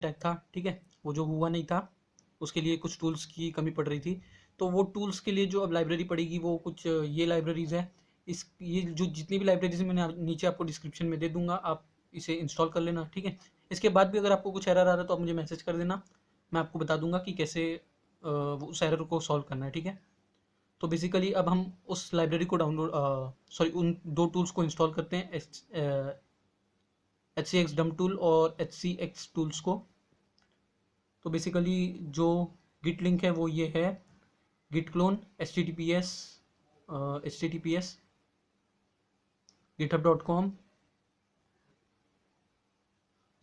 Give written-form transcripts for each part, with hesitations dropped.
Attack था, ठीक है, वो जो हुआ नहीं था, उसके लिए कुछ टूल्स की कमी पड़ रही थी। तो वो टूल्स के लिए जो अब लाइब्रेरी पड़ेगी वो कुछ ये लाइब्रेरीज़ है। इस ये जो जितनी भी लाइब्रेरीज मैंने नीचे आपको डिस्क्रिप्शन में दे दूंगा, आप इसे इंस्टॉल कर लेना, ठीक है। इसके बाद भी अगर आपको कुछ एरर आ रहा है तो आप मुझे मैसेज कर देना, मैं आपको बता दूंगा कि कैसे उस एरर को सॉल्व करना है, ठीक है। तो बेसिकली अब हम उस लाइब्रेरी को डाउनलोड सॉरी उन दो टूल्स को इंस्टॉल करते हैं, H C X dump tool और एच सी एक्स टूल्स को। तो बेसिकली जो गिट लिंक है वो ये है, Git clone https github.com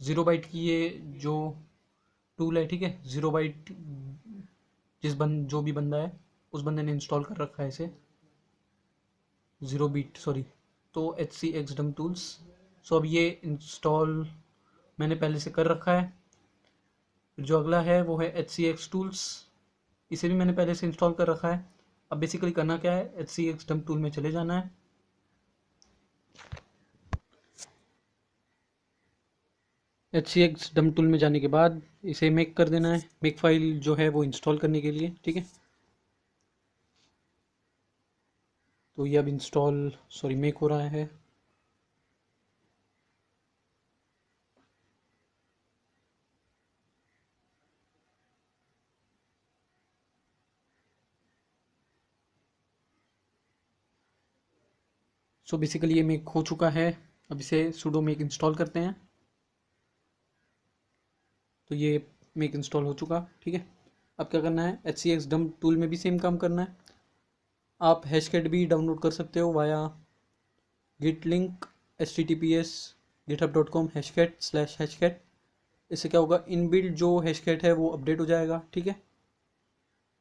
0 bite की ये जो टूल है, ठीक है, 0 बाइट जो भी बंदा है उस बंदे ने इंस्टॉल कर रखा है इसे, 0 बिट सॉरी। तो एच सी एक्स डम टूल्स, सो अब ये इंस्टॉल मैंने पहले से कर रखा है। जो अगला है वो है एच सी एक्स टूल्स, इसे भी मैंने पहले से इंस्टॉल कर रखा है। अब बेसिकली करना क्या है, H C X dump tool में चले जाना है। H C X dump tool में जाने के बाद इसे मेक कर देना है, मेक फाइल जो है वो इंस्टॉल करने के लिए, ठीक है। तो ये अब इंस्टॉल सॉरी मेक हो रहा है। सो बेसिकली ये मेक हो चुका है। अब इसे sudo मेक इंस्टॉल करते हैं। तो ये मेक इंस्टॉल हो चुका, ठीक है। अब क्या करना है, H C X dump tool में भी सेम काम करना है। आप हैशकैट भी डाउनलोड कर सकते हो via git link https github.com /hashcat. इससे क्या होगा, इनबिल्ट जो हैशकैट है वो अपडेट हो जाएगा, ठीक है।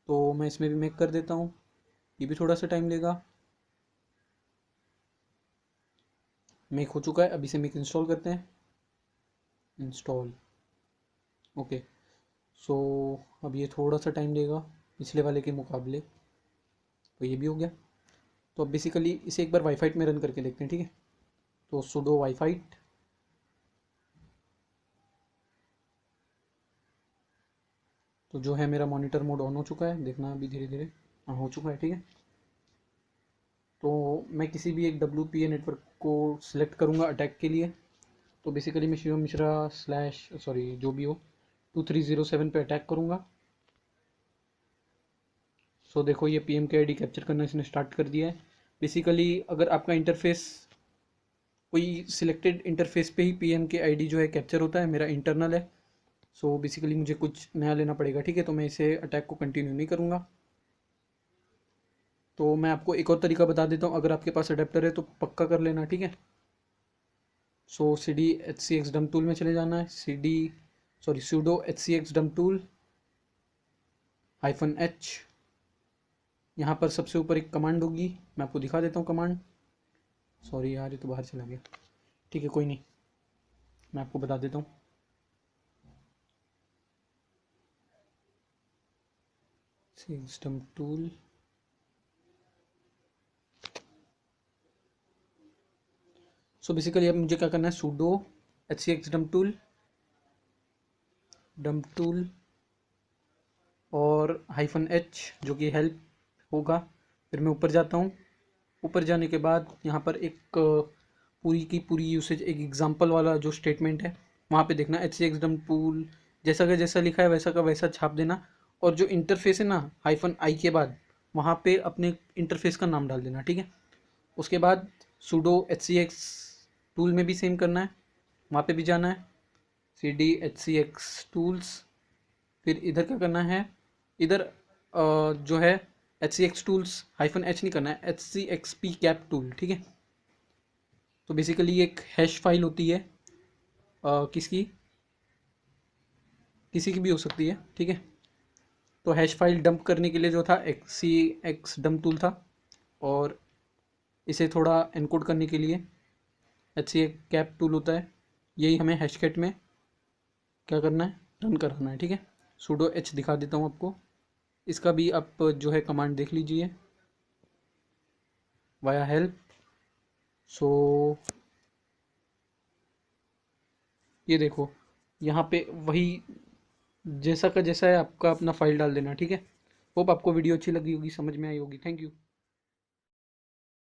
तो मैं इसमें भी मेक कर देता हूँ, ये भी थोड़ा सा टाइम लेगा। मेक हो चुका है, अभी से मेक इंस्टॉल करते हैं, इंस्टॉल, ओके। सो अब ये थोड़ा सा टाइम लेगा पिछले वाले के मुकाबले। तो ये भी हो गया। तो अब बेसिकली इसे एक बार वाईफाई में रन करके देखते हैं, ठीक है। तो sudo वाईफाई, तो जो है मेरा मॉनिटर मोड ऑन हो चुका है, देखना अभी धीरे धीरे ऑन हो चुका है, ठीक है। तो मैं किसी भी एक WPA नेटवर्क को सिलेक्ट करूँगा अटैक के लिए। तो बेसिकली मैं शिवम मिश्रा स्लैश सॉरी जो भी हो 2307 पे अटैक करूँगा। सो देखो ये PM के ID कैप्चर करना इसने स्टार्ट कर दिया है। बेसिकली अगर आपका इंटरफेस कोई सिलेक्टेड इंटरफेस पे ही PM के ID जो है कैप्चर होता है, मेरा इंटरनल है। सो बेसिकली मुझे कुछ नया लेना पड़ेगा, ठीक है। तो मैं इसे अटैक को कंटिन्यू नहीं करूँगा। तो मैं आपको एक और तरीका बता देता हूँ, अगर आपके पास अडेप्टर है तो पक्का कर लेना, ठीक है। So C D H C X dump tool में चले जाना है, sudo H C X dump tool -h। यहाँ पर सबसे ऊपर एक कमांड होगी, मैं आपको दिखा देता हूँ कमांड। सॉरी यार ये तो बाहर चला गया, ठीक है कोई नहीं, मैं आपको बता देता हूँ। सिस्टम टूल, सो बेसिकली अब मुझे क्या करना है, sudo H C X dump tool और -h जो कि हेल्प होगा। फिर मैं ऊपर जाता हूँ। ऊपर जाने के बाद यहाँ पर एक पूरी की पूरी यूसेज, एक एग्जांपल वाला जो स्टेटमेंट है वहाँ पे देखना, H C X dump tool जैसा का जैसा लिखा है वैसा का वैसा छाप देना। और जो इंटरफेस है ना -i के बाद, वहाँ पे अपने इंटरफेस का नाम डाल देना, ठीक है। उसके बाद sudo H C X tool में भी सेम करना है, वहाँ पे भी जाना है, cd H C X tools. फिर इधर क्या करना है, इधर जो है H C X tools -h नहीं करना है, H C X P cap tool, ठीक है। तो बेसिकली एक हैश फाइल होती है, किसकी किसी की भी हो सकती है, ठीक है। तो हैश फाइल डंप करने के लिए जो था एक्स सी एक्स डंप टूल था, और इसे थोड़ा एनकोड करने के लिए एच सी कैप टूल होता है। यही हमें हैशकैट में क्या करना है, रन कराना है, ठीक है। sudo h दिखा देता हूँ आपको, इसका भी आप जो है कमांड देख लीजिए वाया हेल्प। सो ये देखो यहाँ पे वही जैसा का जैसा है आपका अपना फाइल डाल देना, ठीक है। होप आपको वीडियो अच्छी लगी होगी, समझ में आई होगी। Thank you.